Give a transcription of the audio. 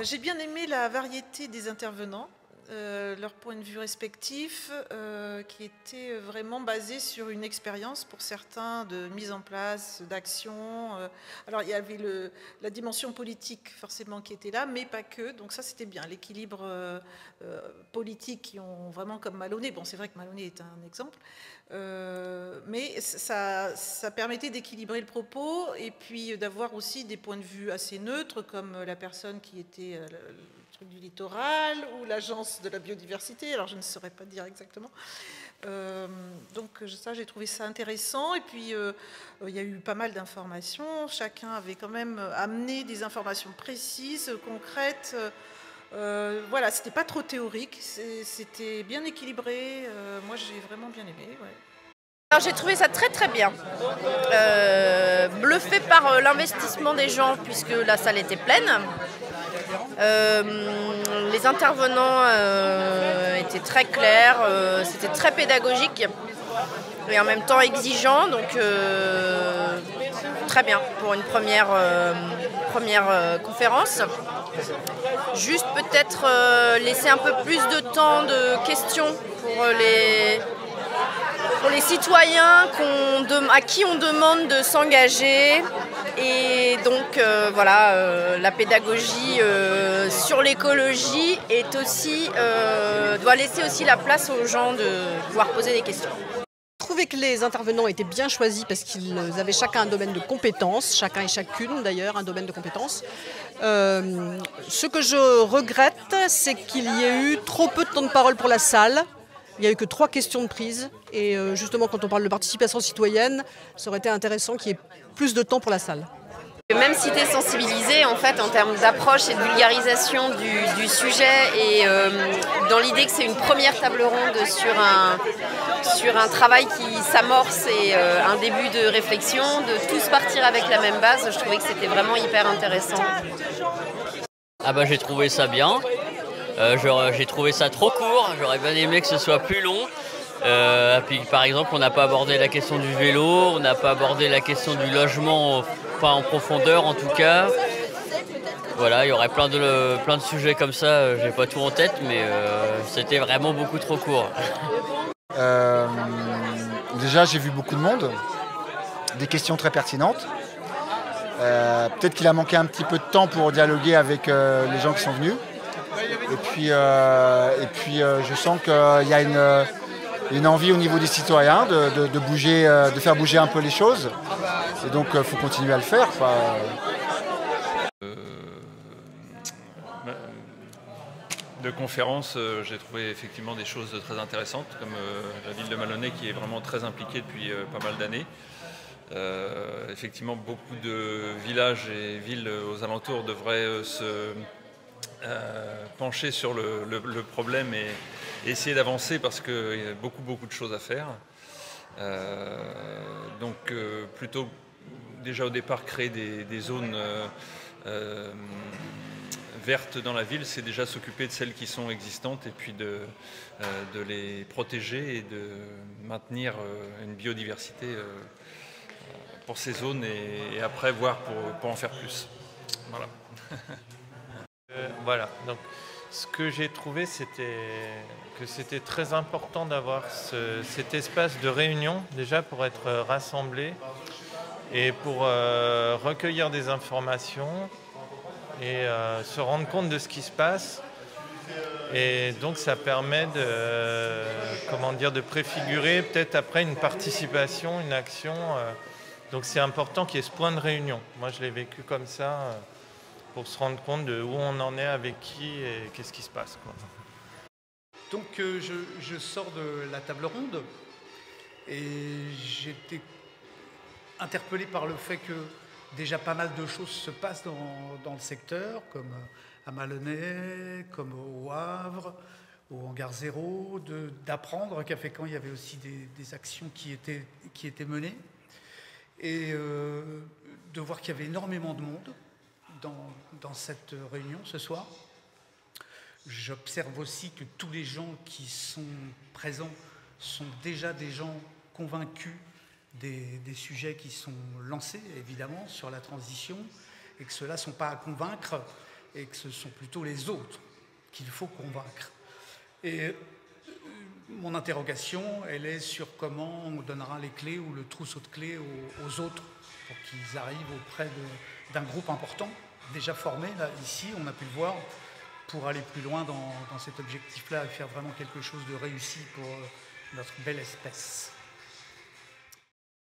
J'ai bien aimé la variété des intervenants, leurs points de vue respectifs, qui étaient vraiment basés sur une expérience pour certains de mise en place, d'action. Alors il y avait la dimension politique forcément qui était là, mais pas que, donc ça c'était bien. L'équilibre politique qui ont vraiment comme Maloney, bon c'est vrai que Maloney est un exemple, mais ça permettait d'équilibrer le propos et puis d'avoir aussi des points de vue assez neutres, comme la personne qui était le truc du littoral ou l'agence de la biodiversité, alors je ne saurais pas dire exactement. Donc ça, j'ai trouvé ça intéressant. Et puis, il y a eu pas mal d'informations. Chacun avait quand même amené des informations précises, concrètes. Voilà, c'était pas trop théorique, c'était bien équilibré. Moi, j'ai vraiment bien aimé. Ouais. Alors j'ai trouvé ça très très bien, bluffé par l'investissement des gens puisque la salle était pleine. Les intervenants étaient très clairs, c'était très pédagogique et en même temps exigeant, donc très bien pour une première conférence. Juste peut-être laisser un peu plus de temps de questions pour les citoyens à qui on demande de s'engager. Et donc voilà, la pédagogie sur l'écologie doit laisser aussi la place aux gens de pouvoir poser des questions. Je trouvais que les intervenants étaient bien choisis parce qu'ils avaient chacun un domaine de compétences, chacun et chacune d'ailleurs un domaine de compétences. Ce que je regrette, c'est qu'il y ait eu trop peu de temps de parole pour la salle. Il n'y a eu que 3 questions de prise et justement quand on parle de participation citoyenne, ça aurait été intéressant qu'il y ait plus de temps pour la salle. Même si tu es sensibilisé en fait en termes d'approche et de vulgarisation du sujet et dans l'idée que c'est une première table ronde sur un travail qui s'amorce et un début de réflexion, de tous partir avec la même base, je trouvais que c'était vraiment hyper intéressant. Ah bah j'ai trouvé ça bien. J'ai trouvé ça trop court, j'aurais bien aimé que ce soit plus long. Puis par exemple, on n'a pas abordé la question du vélo, on n'a pas abordé la question du logement, pas en profondeur en tout cas. Voilà, il y aurait plein de sujets comme ça, j'ai pas tout en tête, mais c'était vraiment beaucoup trop court. Déjà, j'ai vu beaucoup de monde, des questions très pertinentes. Peut-être qu'il a manqué un petit peu de temps pour dialoguer avec les gens qui sont venus. Et puis je sens qu'il y a une envie au niveau des citoyens de bouger, de faire bouger un peu les choses. Et donc il faut continuer à le faire. De conférences, j'ai trouvé effectivement des choses très intéressantes, comme la ville de Maloney qui est vraiment très impliquée depuis pas mal d'années. Effectivement, beaucoup de villages et villes aux alentours devraient se pencher sur le problème et essayer d'avancer parce qu'il y a beaucoup de choses à faire. Donc plutôt déjà au départ créer des zones vertes dans la ville, c'est déjà s'occuper de celles qui sont existantes et puis de les protéger et de maintenir une biodiversité pour ces zones et après voir pour en faire plus. Voilà. Voilà, donc ce que j'ai trouvé, c'était que c'était très important d'avoir cet espace de réunion, déjà pour être rassemblés et pour recueillir des informations et se rendre compte de ce qui se passe. Et donc ça permet de préfigurer peut-être après une participation, une action. Donc c'est important qu'il y ait ce point de réunion. Moi je l'ai vécu comme ça. Pour se rendre compte de où on en est, avec qui et qu'est-ce qui se passe, quoi. Donc je sors de la table ronde et j'étais interpellé par le fait que déjà pas mal de choses se passent dans le secteur, comme à Maloney, comme au Havre, au Hangar Zéro, d'apprendre qu'à Fécamp il y avait aussi des actions qui étaient menées et de voir qu'il y avait énormément de monde dans cette réunion ce soir. J'observe aussi que tous les gens qui sont présents sont déjà des gens convaincus des sujets qui sont lancés, évidemment, sur la transition, et que ceux-là ne sont pas à convaincre, et que ce sont plutôt les autres qu'il faut convaincre. Et mon interrogation, elle est sur comment on donnera les clés ou le trousseau de clés aux autres pour qu'ils arrivent auprès d'un groupe important, déjà formé, là, ici, on a pu le voir, pour aller plus loin dans cet objectif-là et faire vraiment quelque chose de réussi pour notre belle espèce.